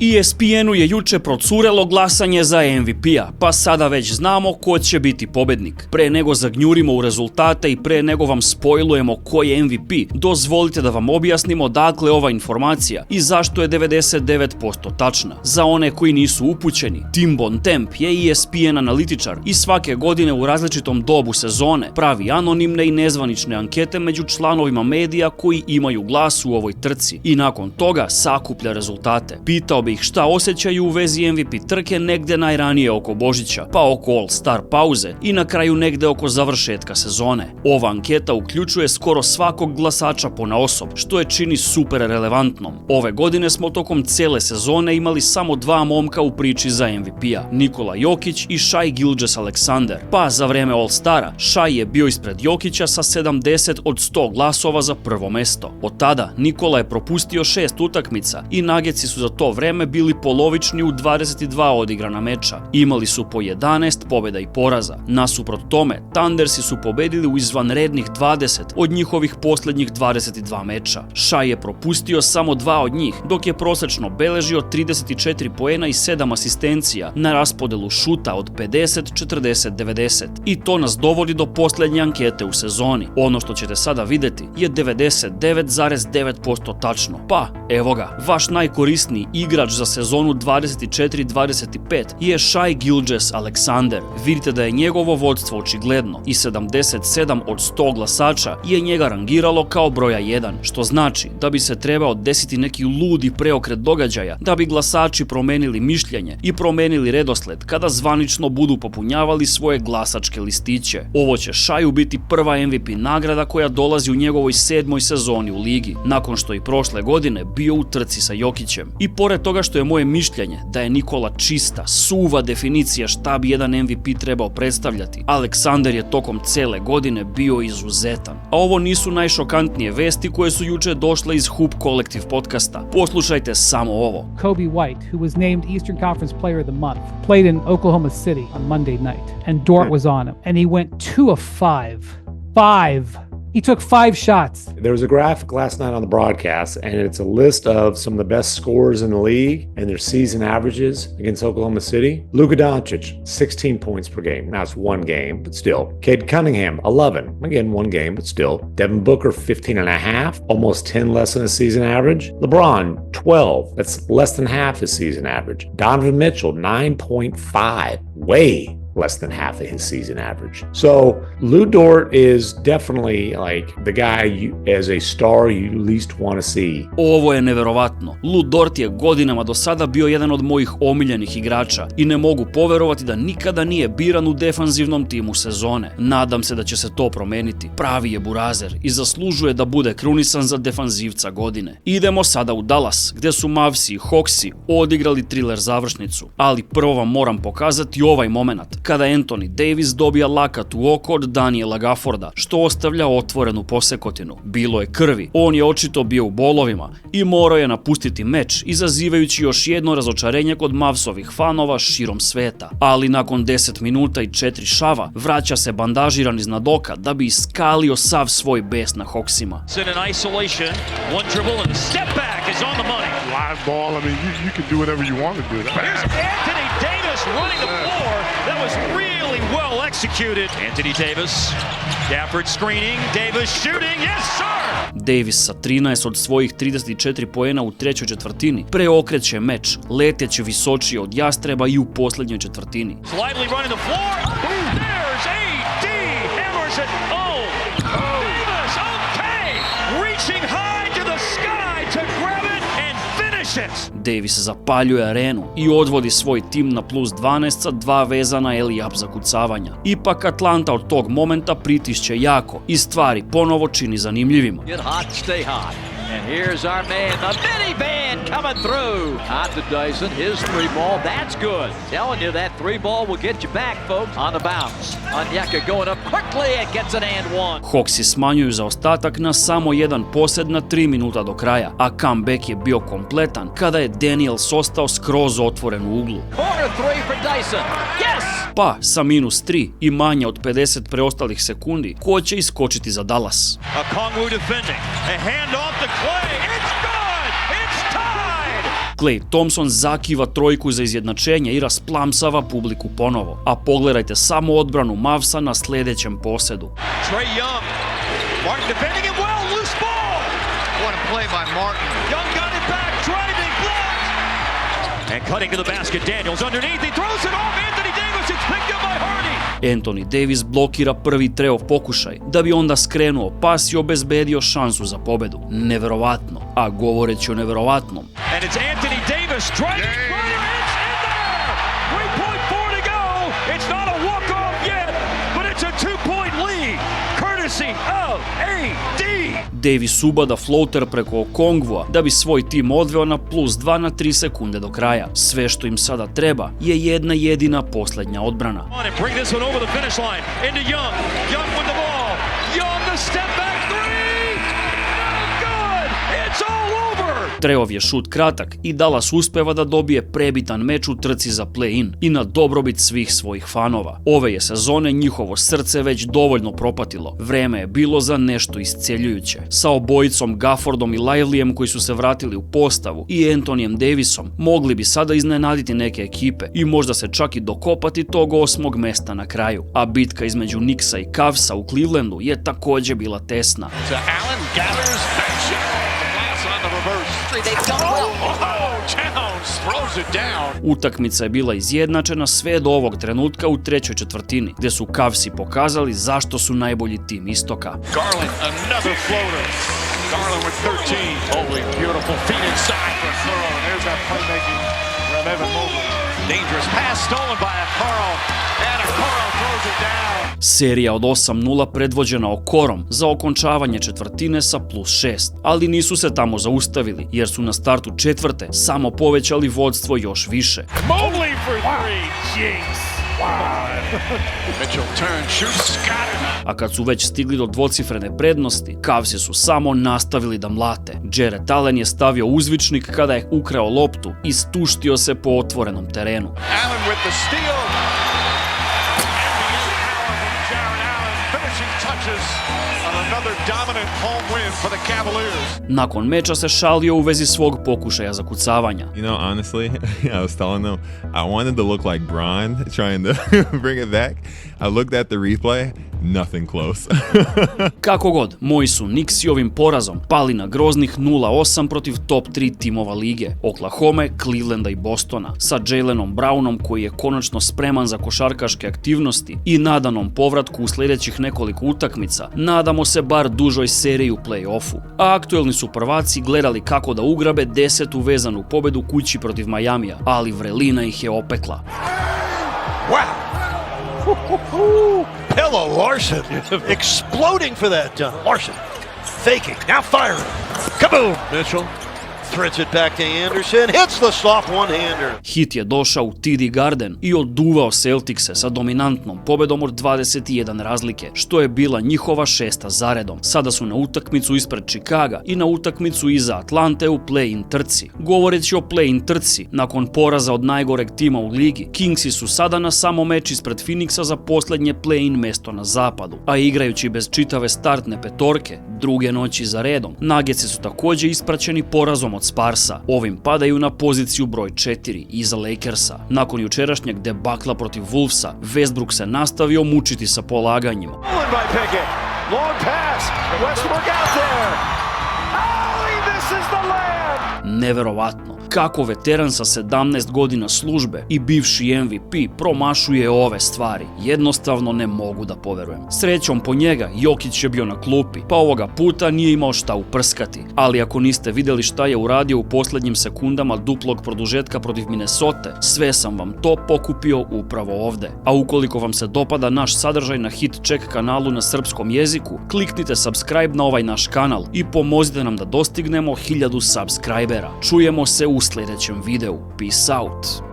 ESPN-u je juče procurelo glasanje za MVP-a, pa sada već znamo ko će biti pobednik. Pre nego zagnjurimo u rezultate i pre nego vam spojlujemo ko je MVP, dozvolite da vam objasnimo odakle ova informacija i zašto je 99% tačna. Za one koji nisu upućeni, Tim Bontemp je ESPN analitičar i svake godine u različitom dobu sezone pravi anonimne i nezvanične ankete među članovima medija koji imaju glas u ovoj trci i nakon toga sakuplja rezultate. Pitao bi ih šta osjećaju u vezi MVP trke negde najranije oko Božića, pa oko All-Star pauze i na kraju negde oko završetka sezone. Ova anketa uključuje skoro svakog glasača ponaosob, što je čini super relevantnom. Ove godine smo tokom cele sezone imali samo dva momka u priči za MVP-a, Nikola Jokić i Shai Gilgeous-Alexander. Pa za vreme All-Stara, Shai je bio ispred Jokića sa 70 od 100 glasova za prvo mesto. Od tada Nikola je propustio 6 utakmica i Nuggetsi su za to vreme bili polovični u 22 odigrana meča. Imali su po 11 pobjeda i poraza. Nasuprot tome, Thundersi su pobedili u izvanrednih 20 od njihovih posljednjih 22 meča. Shai je propustio samo 2 od njih, dok je prosečno beležio 34 poena i 7 asistencija na raspodelu šuta od 50-40-90. I to nas dovodi do posljednje ankete u sezoni. Ono što ćete sada vidjeti je 99,9% tačno. Pa, evo ga, vaš najkorisniji igrač za sezonu 24-25 je Shai Gilgeous-Alexander. Vidite da je njegovo vodstvo očigledno i 77 od 100 glasača je njega rangiralo kao broja 1, što znači da bi se trebao desiti neki ludi preokret događaja da bi glasači promenili mišljenje i promenili redosled kada zvanično budu popunjavali svoje glasačke listiće. Ovo će Shaiu biti prva MVP nagrada koja dolazi u njegovoj 7. sezoni u ligi, nakon što i prošle godine bio u trci sa Jokićem. I pored toga što je moje mišljenje da je Nikola čista, suva definicija šta bi jedan MVP trebao predstavljati, Aleksander je tokom cele godine bio izuzetan. A ovo nisu najšokantnije vesti koje su juče došle iz Hoop Collective podcasta. Poslušajte samo ovo. Kobe White, who was named Eastern Conference Player of the Month, played in Oklahoma City on Monday night, and Dort was on him, and he went 2 of 5. 5. He took 5 shots. There was a graphic last night on the broadcast, and it's a list of some of the best scorers in the league and their season averages against Oklahoma City. Luka Doncic, 16 points per game. Now it's one game, but still. Cade Cunningham, 11. Again, one game, but still. Devin Booker, 15 and a half. Almost 10 less than his season average. LeBron, 12. That's less than half his season average. Donovan Mitchell, 9.5. Way less than half of his season average. So Lu Dort is definitely like the guy as a star you least want to see. Ovo je neverovatno. Lu Dort je godinama do sada bio jedan od mojih omiljenih igrača i ne mogu poverovati da nikada nije biran u defanzivnom timu sezone. Nadam se da će se to promeniti. Pravi je burazer i zaslužuje da bude krunisan za defanzivca godine. Idemo sada u Dallas, gdje su Mavsi i Hawksi odigrali thriller završnicu. Ali prvo vam moram pokazati ovaj moment kada Anthony Davis dobija lakat u oko od Daniela Gafforda, što ostavlja otvorenu posekotinu. Bilo je krvi, on je očito bio u bolovima i morao je napustiti meč, izazivajući još jedno razočarenje kod Mavsovih fanova širom sveta. Ali nakon 10 minuta i 4 šava, vraća se bandažiran iznad oka da bi iskalio sav svoj bes na Hawksima. Running the floor, that was really well executed. Anthony Davis, Gafford screening, Davis shooting, yes sir! Davis sa 13 od svojih 34 poena u trećoj četvrtini preokreće meč, leteći visočije od Jastreba i u posljednjoj četvrtini. Lively running the floor, there's AD, hammers it home. Davis, okay, reaching high to the sky to grab it and finish it. Davis zapaljuje arenu i odvodi svoj tim na plus 12 sa 2 vezana alley-up zakucavanja. Ipak Atlanta od tog momenta pritišće jako i stvari ponovo čini zanimljivima. Get hot, stay hot. And here's our man, the minivan coming through. Out to Dyson, his 3-ball, that's good. Telling you that 3-ball will get you back, folks, on the bounce. Onyeka going up quickly and gets an and one. Hawksi smanjuju zaostatak na samo jedan posed na 3 minuta do kraja, a comeback je bio kompletan kada je Daniels ostao skroz otvoren u uglu. Corner 3 for Dyson. Yes! Pa, sa minus 3 i manje od 50 preostalih sekundi, ko će iskočiti za Dallas? A Kongwu defending, a hand off the Clay, it's good! It's tied! Klay Thompson zakiva trojku za izjednačenje i rasplamsava publiku ponovo. A pogledajte samo odbranu Mavsa na sljedećem posedu. Trae Young. Martin defending it well. Loose ball. What a play by Martin. Young got it back. Driving. Blocked. And cutting to the basket. Daniels underneath. He throws it off. Anthony Davis. It's picked up by Hardy. Anthony Davis blokira prvi Treov pokušaj, da bi onda skrenuo pas i obezbedio šansu za pobedu. Neverovatno. A govoreći o neverovatnom, And it's Anthony Davis driving. It's in there. 3.4 to go. It's not a walk-off yet, but it's a 2-point lead. Courtesy of AD. Davis ubada floater preko Okongwua da bi svoj tim odveo na +2 na 3 sekunde do kraja. Sve što im sada treba je jedna jedina posljednja odbrana. On and bring this one over the finish line. Into Young. Young with the ball. Young the step back three. No good. It's all over. Treov je šut kratak i Dallas uspeva da dobije prebitan meč u trci za play-in i na dobrobit svih svojih fanova. Ove je sezone njihovo srce već dovoljno propatilo. Vreme je bilo za nešto isceljujuće. Sa obojicom Gaffordom i Livelyem koji su se vratili u postavu i Anthonyem Davisom mogli bi sada iznenaditi neke ekipe i možda se čak i dokopati tog 8. mesta na kraju. A bitka između Knicksa i Cavsa u Clevelandu je također bila tesna. To Allen gathers action. Glass on the reverse. They've done well. Oh, Towns throws it down. Utakmica je bila izjednačena sve do ovog trenutka u trećoj četvrtini, gdje su Cavsi pokazali zašto su najbolji tim istoka. Garland, another floater. Garland with 13. Holy, beautiful feet inside for Thurl. There's that playmaking from Evan Mobley. Dangerous pass stolen by Okoro. And Okoro throws it down. Serija od 8-0 predvođena Okorom za okončavanje četvrtine sa +6, ali nisu se tamo zaustavili jer su na startu četvrte samo povećali vodstvo još više. Mobley for three. Jinx. Mitchell turns, shoots, got it. A kad su već stigli do dvocifrene prednosti, Cavsi su samo nastavili da mlate. Jarrett Allen je stavio uzvičnik kada je ukrao loptu i stuštio se po otvorenom terenu. Allen with the steal. Jarrett Allen finishing touches on another dominant home win for the Cavaliers. Nakon meča se šalio u vezi svog pokušaja zakucavanja. You know, honestly, I was telling them I wanted to look like Bron trying to bring it back. I looked at the replay, nothing close. Kako god, moji su Knicksi ovim porazom pali na groznih 0-8 protiv top 3 timova lige, Oklahome, Clevelanda i Bostona, sa Jaylenom Brownom koji je konačno spreman za košarkaške aktivnosti i nadanom povratku u sljedećih nekoliko utakmica. Nadamo se bar dužoj seriji u play-offu. A aktuelni su prvaci gledali kako da ugrabe 10. vezanu pobedu kući protiv Majamija, ali vrelina ih je opekla. Wow! Pella Larson exploding for that dunk. Larson faking, now firing. Kaboom! Mitchell threads it back to Anderson, hits the soft one-hander. Hit je došao u TD Garden i oduvao Celticse sa dominantnom pobedom od 21 razlike, što je bila njihova 6. zaredom. Sada su na utakmicu ispred Chicaga i na utakmicu iza Atlante u play-in trci. Govoreći o play-in trci, nakon poraza od najgoreg tima u ligi, Kingsi su sada na samo meč ispred Phoenixa za posljednje play-in mesto na zapadu, a igrajući bez čitave startne petorke, druge noći za redom, Nuggetsi su također ispraćeni porazom od Sparsa. Ovim padaju na poziciju broj 4 iza Lakersa. Nakon jučerašnjeg debakla protiv Wolvesa, Westbrook se nastavio mučiti sa polaganjima. Neverovatno. Kako veteran sa 17 godina službe i bivši MVP promašuje ove stvari. Jednostavno ne mogu da poverujem. Srećom po njega, Jokić je bio na klupi, pa ovoga puta nije imao šta uprskati. Ali ako niste vidjeli šta je uradio u posljednjim sekundama duplog produžetka protiv Minnesote, sve sam vam to pokupio upravo ovde. A ukoliko vam se dopada naš sadržaj na Hit Check kanalu na srpskom jeziku, kliknite subscribe na ovaj naš kanal i pomozite nam da dostignemo 1000 subscribera. Čujemo se u sljedećem videu. Peace out!